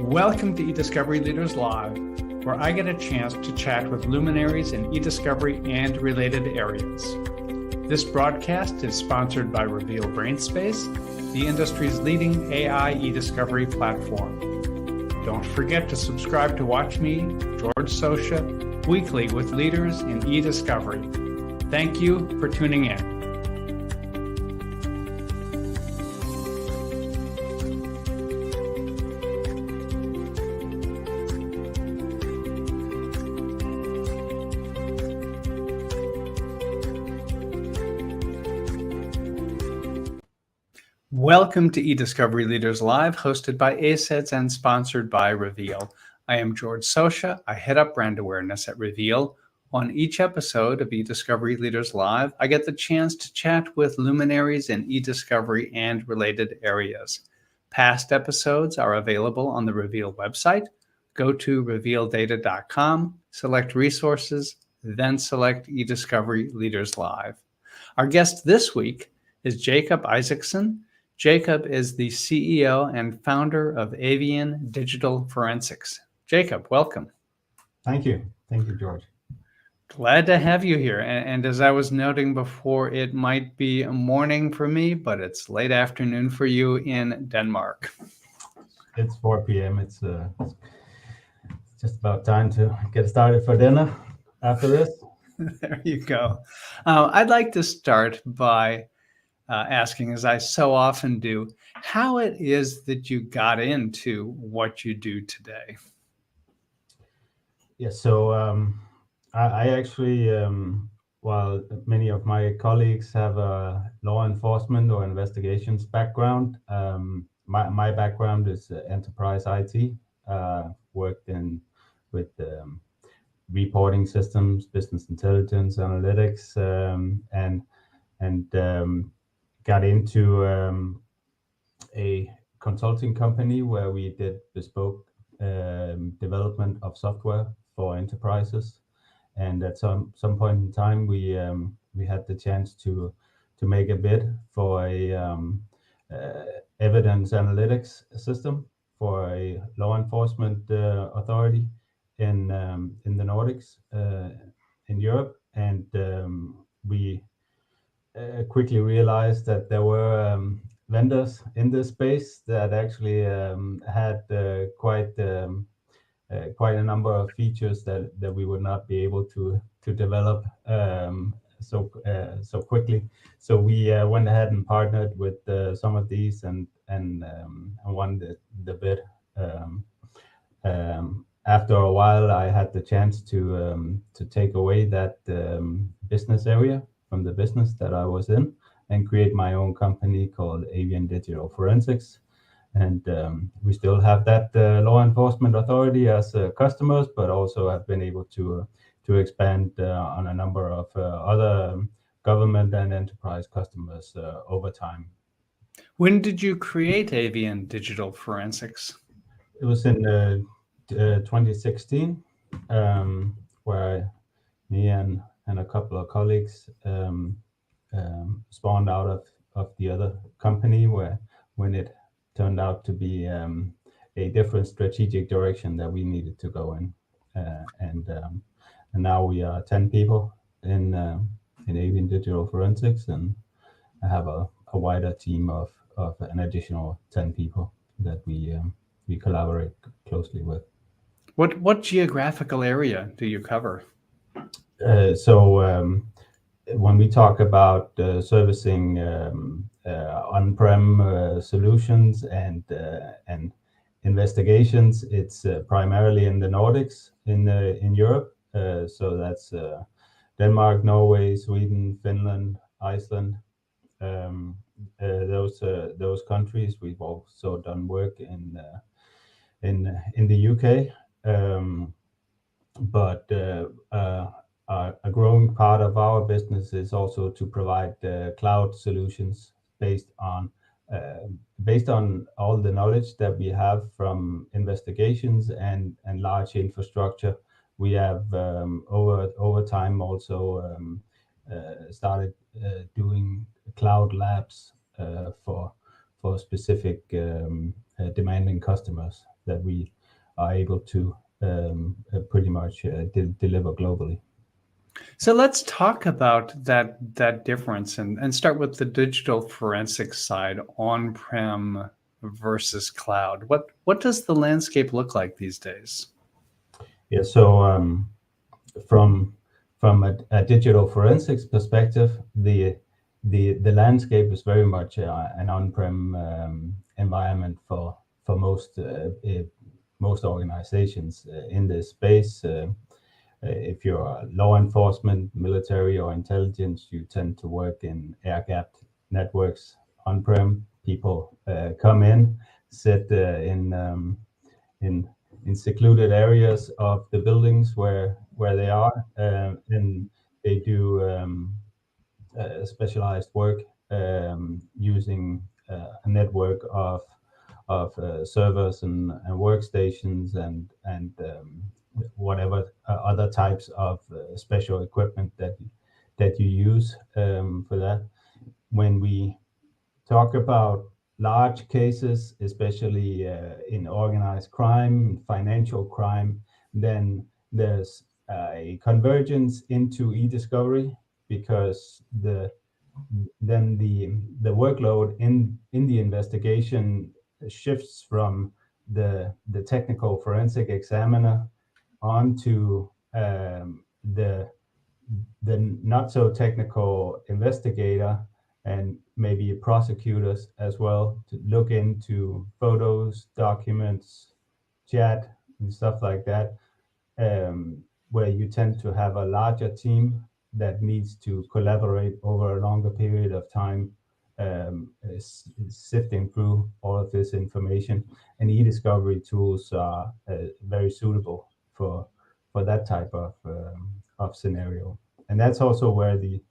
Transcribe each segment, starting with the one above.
Welcome to eDiscovery Leaders Live, where I get a chance to chat with luminaries in eDiscovery and related areas. This broadcast is sponsored by Reveal-Brainspace, the industry's leading AI eDiscovery platform. Don't forget to subscribe to watch me, George Socha, weekly with leaders in eDiscovery. Thank you for tuning in. Welcome to eDiscovery Leaders Live, hosted by ACEDS and sponsored by Reveal. I am George Socha. I head up brand awareness at Reveal. On each episode of eDiscovery Leaders Live, I get the chance to chat with luminaries in eDiscovery and related areas. Past episodes are available on the Reveal website. Go to revealdata.com, select resources, then select eDiscovery Leaders Live. Our guest this week is Jacob Isaksen. Jacob is the CEO and founder of Avian Digital Forensics. Jacob, welcome. Thank you. Thank you, George. Glad to have you here. And as I was noting before, it might be a morning for me, but it's late afternoon for you in Denmark. It's 4 p.m. It's just about time to get started for dinner after this. There you go. I'd like to start by asking, as I so often do, how it is that you got into what you do today. Yeah, so I actually, while many of my colleagues have a law enforcement or investigations background, my background is enterprise IT. Worked with reporting systems, business intelligence, analytics, and got into a consulting company where we did bespoke development of software for enterprises. And at some point in time, we had the chance to make a bid for a evidence analytics system for a law enforcement authority in the Nordics, in Europe, and we quickly realized that there were vendors in this space that actually had quite a number of features that we would not be able to develop so quickly. So we went ahead and partnered with some of these and won the bid. After a while, I had the chance to take away that business area from the business that I was in and create my own company called Avian Digital Forensics. And we still have that law enforcement authority as customers, but also have been able to expand on a number of other government and enterprise customers over time. When did you create Avian Digital Forensics? It was in 2016, where me and a couple of colleagues spawned out of the other company when it turned out to be a different strategic direction that we needed to go in. And now we are 10 people in Avian Digital Forensics, and I have a wider team of an additional 10 people that we collaborate closely with. What geographical area do you cover? So when we talk about servicing on-prem solutions and investigations, it's primarily in the Nordics, in Europe. So that's Denmark, Norway, Sweden, Finland, Iceland. Those countries. We've also done work in the UK. But a growing part of our business is also to provide cloud solutions based on all the knowledge that we have from investigations and large infrastructure. We have over time also started doing cloud labs for specific demanding customers that we are able to pretty much deliver globally. So let's talk about that difference and start with the digital forensics side, on-prem versus cloud. What does the landscape look like these days? Yeah, so from a digital forensics perspective, the landscape is very much an on-prem environment for most organizations in this space. If you're law enforcement, military, or intelligence, you tend to work in air-gapped networks on-prem. People come in, sit in secluded areas of the buildings where they are, and they do specialized work using a network of servers and workstations and whatever other types of special equipment that you use for that. When we talk about large cases, especially in organized crime, financial crime, then there's a convergence into e-discovery, because then the workload in the investigation shifts from the technical forensic examiner onto the not so technical investigator, and maybe prosecutors as well, to look into photos, documents, chat, and stuff like that, where you tend to have a larger team that needs to collaborate over a longer period of time, sifting through all of this information. And e-discovery tools are very suitable for that type of scenario. And that's also where the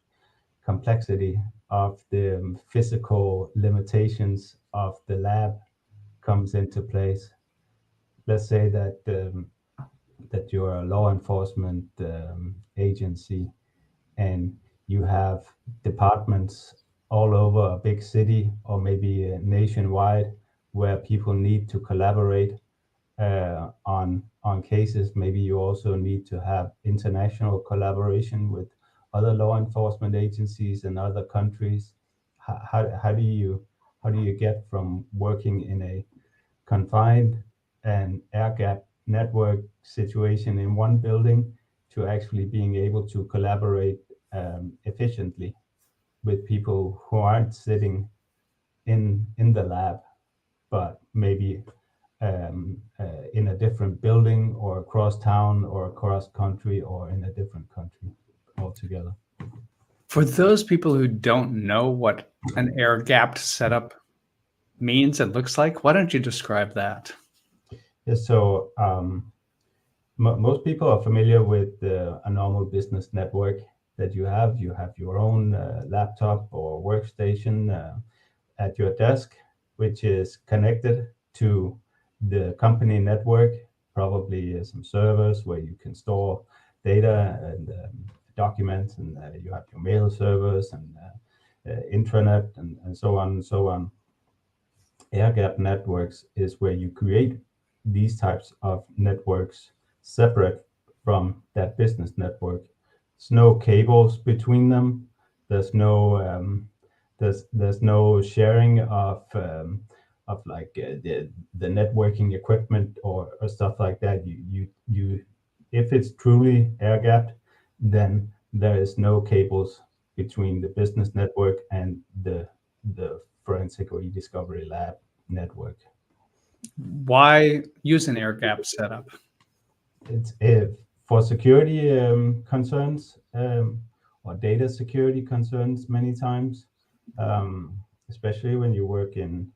complexity of the physical limitations of the lab comes into place. Let's say that you're a law enforcement agency, and you have departments all over a big city, or maybe nationwide, where people need to collaborate on cases. Maybe you also need to have international collaboration with other law enforcement agencies in other countries. How do you get from working in a confined and air-gapped network situation in one building to actually being able to collaborate efficiently with people who aren't sitting in the lab, but maybe in a different building, or across town, or across country, or in a different country altogether? For those people who don't know what an air-gapped setup means and looks like, why don't you describe that? Yes, so most people are familiar with a normal business network that you have. You have your own laptop or workstation at your desk, which is connected to the company network, probably some servers where you can store data and documents, and you have your mail servers and intranet and so on and so on. Air-gapped networks is where you create these types of networks separate from that business network. There's no cables between them. There's no there's no sharing of like the networking equipment or stuff like that. You if it's truly air-gapped, then there is no cables between the business network and the forensic or e-discovery lab network. Why use an air-gapped setup? It's for security concerns, or data security concerns many times, especially when you work in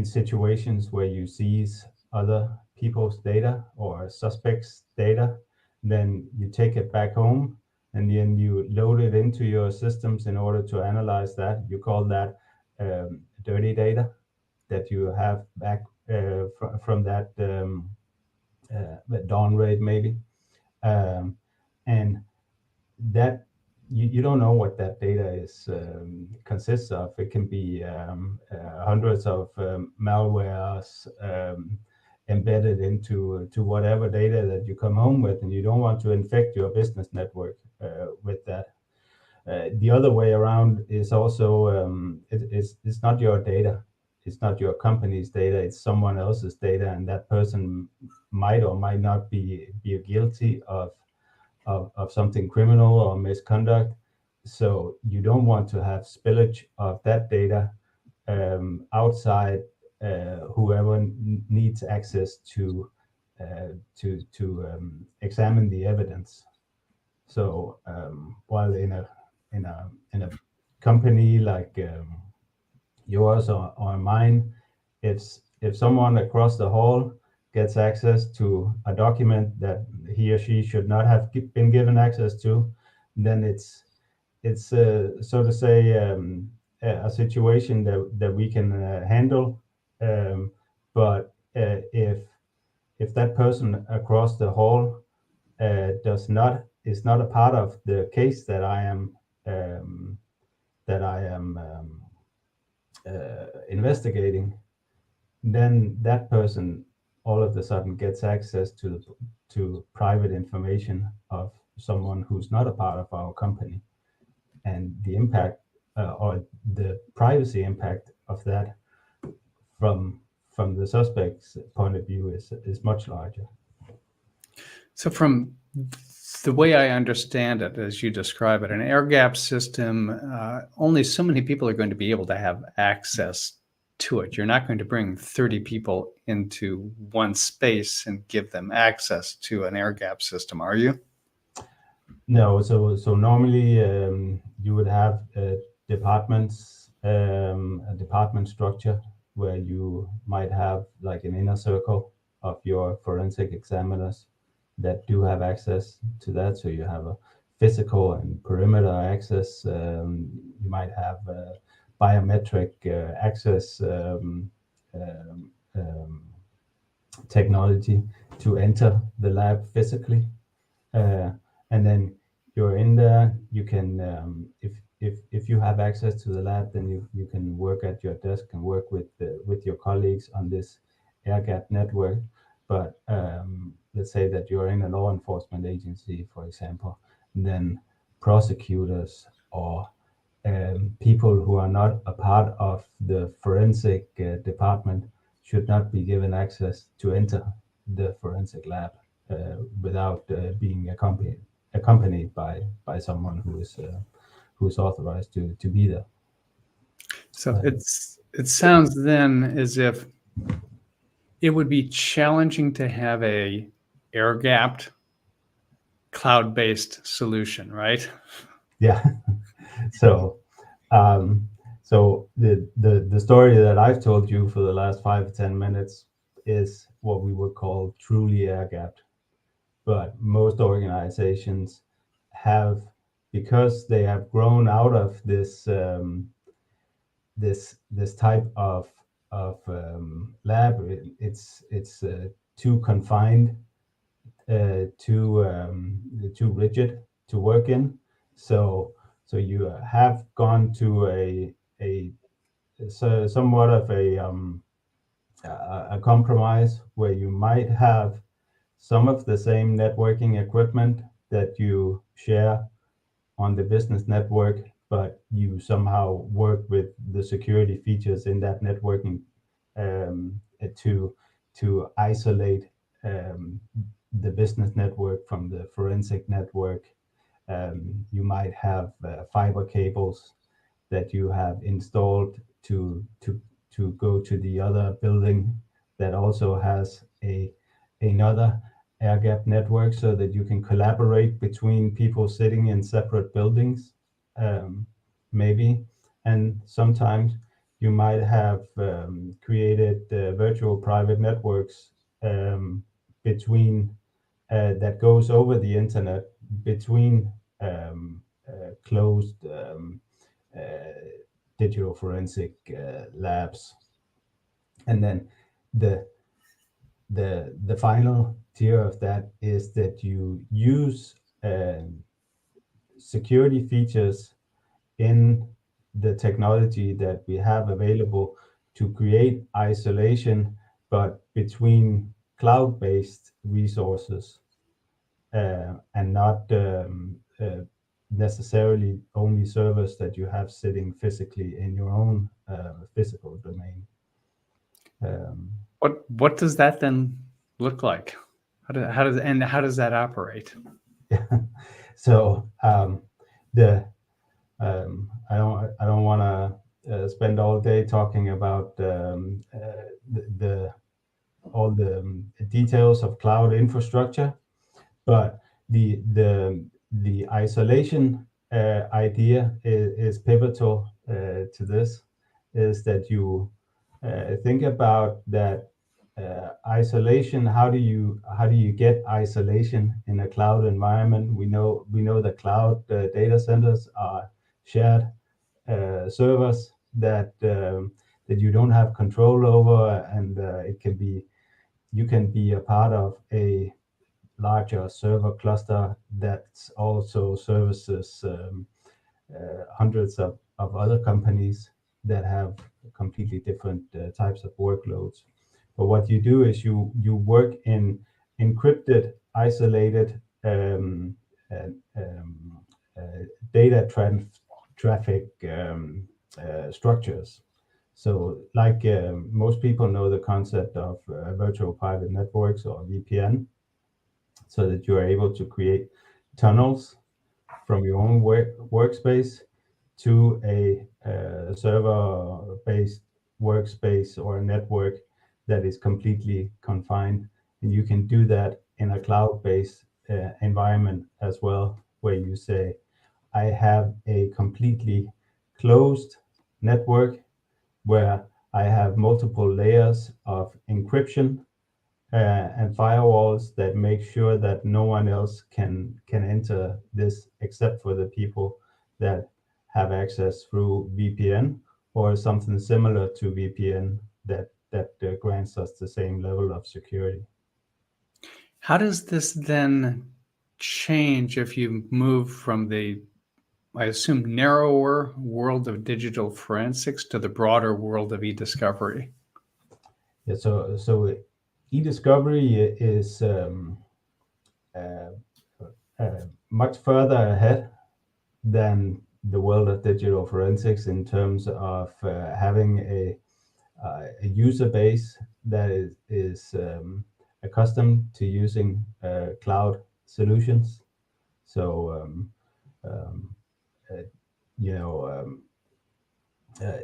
situations where you seize other people's data or suspects' data. Then you take it back home, and then you load it into your systems in order to analyze that. You call that dirty data that you have back from that dawn raid maybe, and that you don't know what that data is consists of. It can be hundreds of malwares embedded into whatever data that you come home with, and you don't want to infect your business network with that. The other way around is also it's not your data. It's not your company's data. It's someone else's data, and that person might or might not be guilty of something criminal or misconduct. So you don't want to have spillage of that data outside whoever needs access to examine the evidence. So while in a company like yours or mine, if someone across the hall gets access to a document that he or she should not have been given access to, then it's so to say a situation that we can handle. But if that person across the hall is not a part of the case that I am investigating, then that person all of a sudden gets access to private information of someone who's not a part of our company, and the impact or the privacy impact of that from the suspect's point of view is much larger. So from the way I understand it, as you describe it, an air gap system, only so many people are going to be able to have access to it. You're not going to bring 30 people into one space and give them access to an air gap system, are you? No, so normally you would have departments, a department structure where you might have like an inner circle of your forensic examiners that do have access to that. So you have a physical and perimeter access. You might have biometric access technology to enter the lab physically. And then you're in there, you can, if you have access to the lab, then you can work at your desk and work with your colleagues on this air gap network. But let's say that you're in a law enforcement agency, for example, then prosecutors or people who are not a part of the forensic department should not be given access to enter the forensic lab without being accompanied by someone who is authorized to be there. So it sounds then as if it would be challenging to have a air-gapped cloud-based solution, right? Yeah. So the story that I've told you for the last 5 to 10 minutes is what we would call truly air-gapped. But most organizations have, because they have grown out of this this type of lab, it's too confined, too rigid to work in. So you have gone to somewhat of a compromise where you might have some of the same networking equipment that you share on the business network, but you somehow work with the security features in that networking to isolate the business network from the forensic network. You might have fiber cables that you have installed to go to the other building that also has another air gap network, so that you can collaborate between people sitting in separate buildings, maybe. And sometimes you might have created virtual private networks between that goes over the internet between closed digital forensic labs. And then the final tier of that is that you use security features in the technology that we have available to create isolation, but between cloud-based resources and not necessarily only servers that you have sitting physically in your own physical domain. What does that then look like? How does that operate? So I don't want to spend all day talking about all the details of cloud infrastructure, but the isolation idea is pivotal to this. Is that you think about that isolation? How do you get isolation in a cloud environment? We know that cloud data centers are shared servers that you don't have control over, and you can be a part of a larger server cluster that also services hundreds of other companies that have completely different types of workloads. But what you do is you work in encrypted, isolated data traffic structures. So like most people know the concept of virtual private networks, or VPN, so that you are able to create tunnels from your own workspace to a server-based workspace or a network that is completely confined. And you can do that in a cloud-based environment as well, where you say, I have a completely closed network where I have multiple layers of encryption and firewalls that make sure that no one else can enter this except for the people that have access through VPN or something similar to VPN that grants us the same level of security. How does this then change if you move from the, I assume, narrower world of digital forensics to the broader world of e-discovery? Yeah, so e-discovery is much further ahead than the world of digital forensics in terms of having a user base that is accustomed to using cloud solutions. So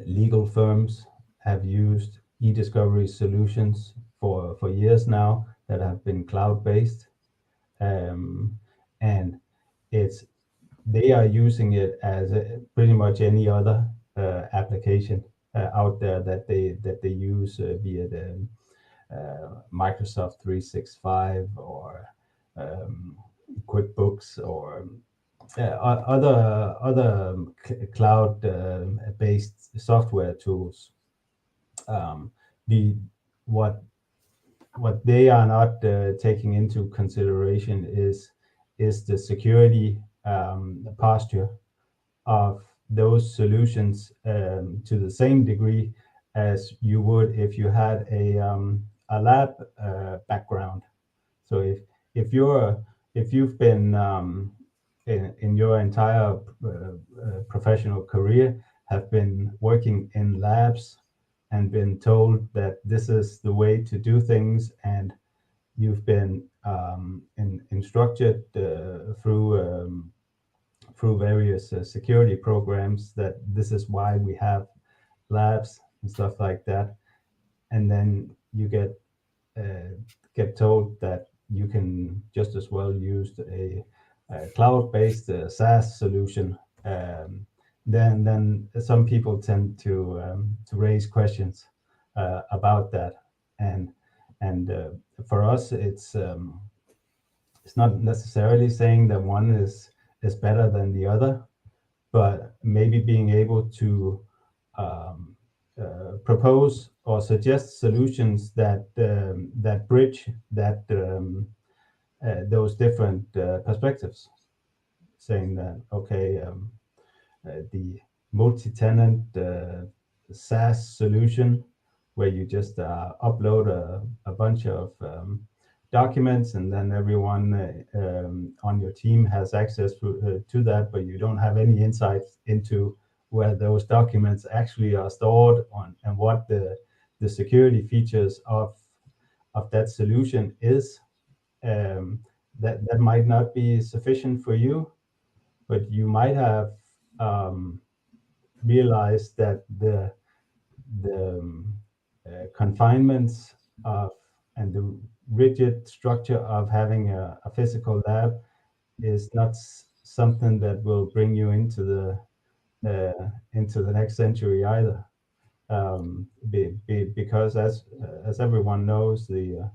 legal firms have used e-discovery solutions for years now that have been cloud-based, and they are using it as pretty much any other application out there that they use, be it Microsoft 365 or QuickBooks or other cloud-based software tools. What they are not taking into consideration is the security posture of those solutions to the same degree as you would if you had a lab background. So if you've been in your entire professional career have been working in labs and been told that this is the way to do things, and you've been instructed through various security programs that this is why we have labs and stuff like that, and then you get told that you can just as well use a cloud-based SaaS solution, then some people tend to raise questions about that, and for us it's not necessarily saying that one is better than the other, but maybe being able to propose or suggest solutions that bridge those different perspectives. saying that, okay, the multi-tenant SaaS solution where you just upload a bunch of documents, and then everyone on your team has access to that, but you don't have any insights into where those documents actually are stored on and what the security features of that solution is. That might not be sufficient for you, but you might have realized that the confinements of and the rigid structure of having a physical lab is not something that will bring you into the next century either. Because as everyone knows, the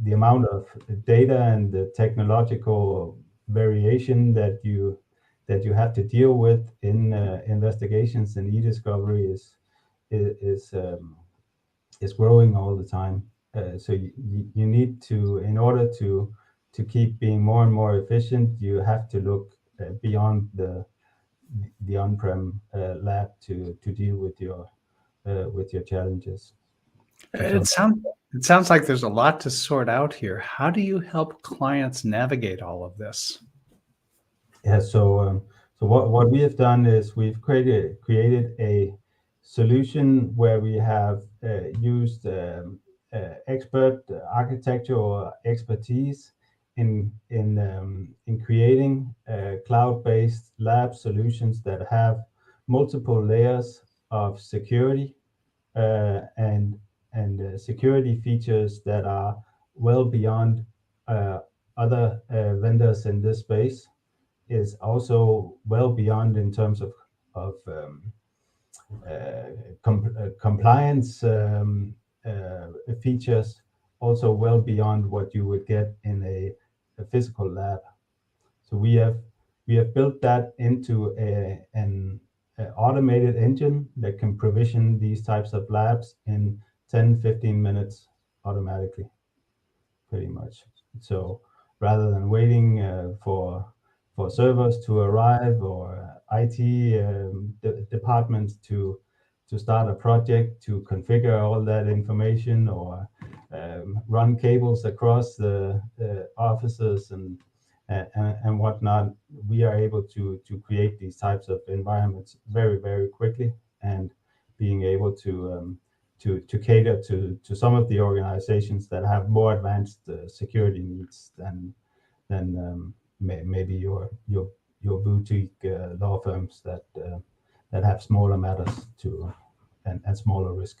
amount of data and the technological variation that you have to deal with in investigations and e-discovery is growing all the time. So you need to, in order to keep being more and more efficient, you have to look beyond the on-prem lab to deal with your challenges. It sounds like there's a lot to sort out here. How do you help clients navigate all of this? Yeah, so what we have done is we've created a solution where we have used expert architecture or expertise in creating cloud-based lab solutions that have multiple layers of security and security features that are well beyond other vendors in this space, is also well beyond in terms of compliance features, also well beyond what you would get in a physical lab. So we have built that into an automated engine that can provision these types of labs in 10-15 minutes automatically, pretty much. So rather than waiting for servers to arrive or IT departments to start a project, to configure all that information, or run cables across the offices and whatnot, we are able to create these types of environments very, very quickly, and being able to cater to some of the organizations that have more advanced security needs than maybe your boutique law firms that have smaller matters to and smaller risk.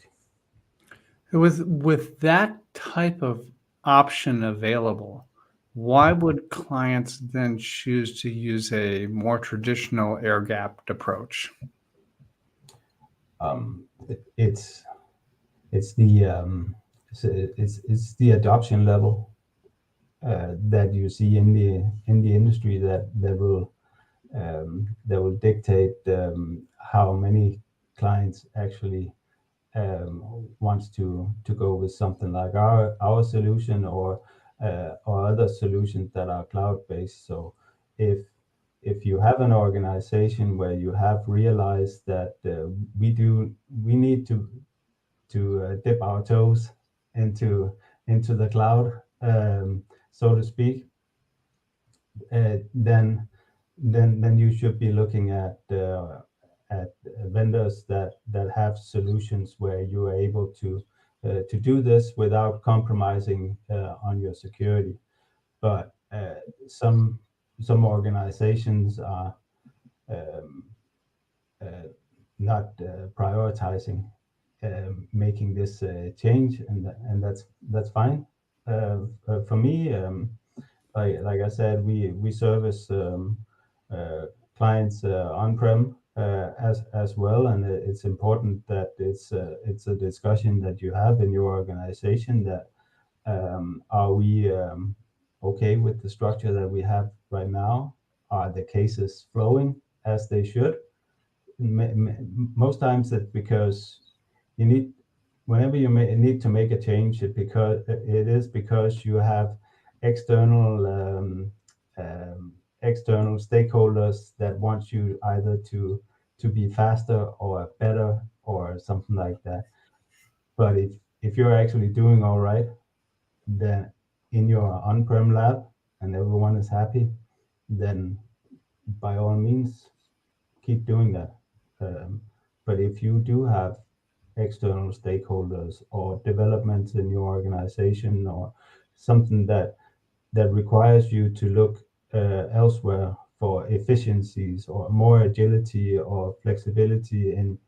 With that type of option available, why would clients then choose to use a more traditional air-gapped approach? It's the adoption level that you see in the industry that will dictate how many clients actually wants to go with something like our solution or other solutions that are cloud-based. So if you have an organization where you have realized that we need to dip our toes into the cloud, so to speak, then you should be looking at vendors that have solutions where you are able to do this without compromising on your security. But some organizations are not prioritizing making this change, and that's fine. For me, like I said, we service clients on-prem as well, and it's important that it's a discussion that you have in your organization, that are we okay with the structure that we have right now? Are the cases flowing as they should? Most times it's because you need, whenever you need to make a change, it is because you have external external stakeholders that want you either to be faster or better or something like that. But if you're actually doing all right, then in your on-prem lab and everyone is happy, then by all means keep doing that. But if you do have external stakeholders or developments in your organization or something that requires you to look elsewhere for efficiencies or more agility or flexibility in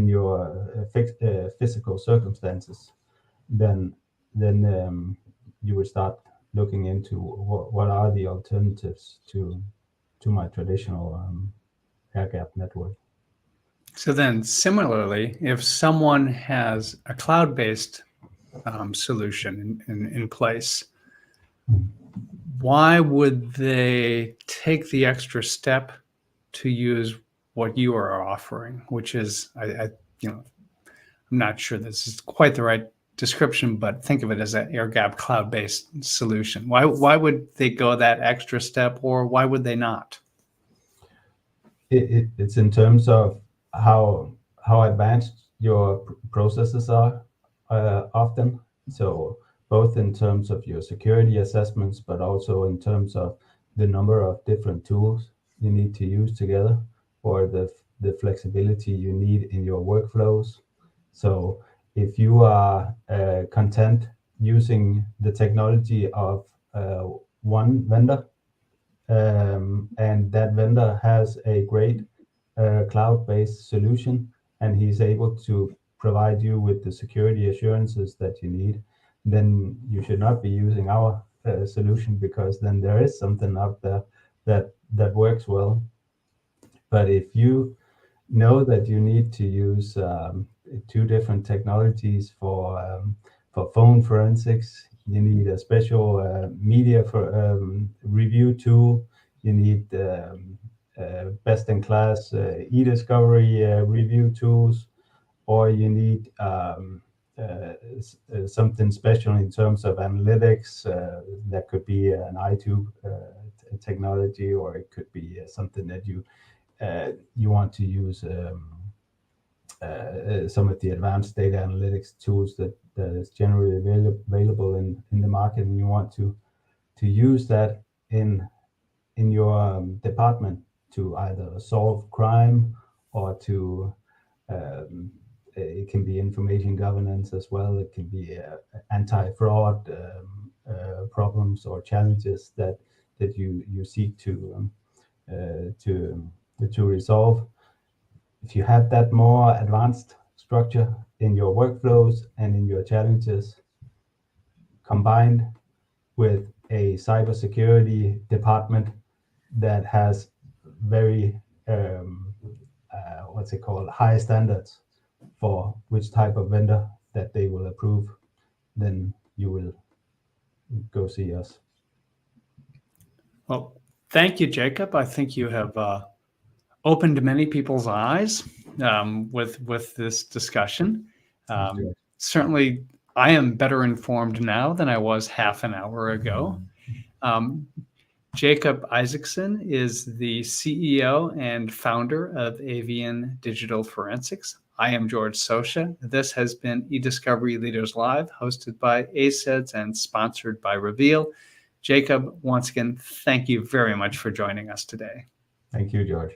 your physical circumstances, then you would start looking into what are the alternatives to my traditional air gap network. So then, similarly, if someone has a cloud-based solution in place, why would they take the extra step to use what you are offering? Which is, I'm not sure this is quite the right description, but think of it as an air gap cloud-based solution. Why would they go that extra step, or why would they not? It's in terms of how advanced your processes are often. So both in terms of your security assessments, but also in terms of the number of different tools you need to use together, or the flexibility you need in your workflows. So if you are content using the technology of one vendor, and that vendor has a great cloud-based solution, and he's able to provide you with the security assurances that you need, then you should not be using our solution, because then there is something out there that works well. But if you know that you need to use two different technologies for phone forensics, you need a special media for review tool, you need best-in-class e-discovery review tools, or you need something special in terms of analytics. That could be an iTube technology, or it could be something that you want to use some of the advanced data analytics tools that is generally available in the market, and you want to use that in your department to either solve crime or to it can be information governance as well. It can be anti-fraud problems or challenges that you seek to resolve. If you have that more advanced structure in your workflows and in your challenges, combined with a cybersecurity department that has very high standards for which type of vendor that they will approve, then you will go see us. Well, thank you, Jacob. I think you have opened many people's eyes with this discussion. Certainly, I am better informed now than I was half an hour ago. Jacob Isaksen is the CEO and founder of Avian Digital Forensics. I am George Socha. This has been eDiscovery Leaders Live, hosted by ACEDS and sponsored by Reveal. Jacob, once again, thank you very much for joining us today. Thank you, George.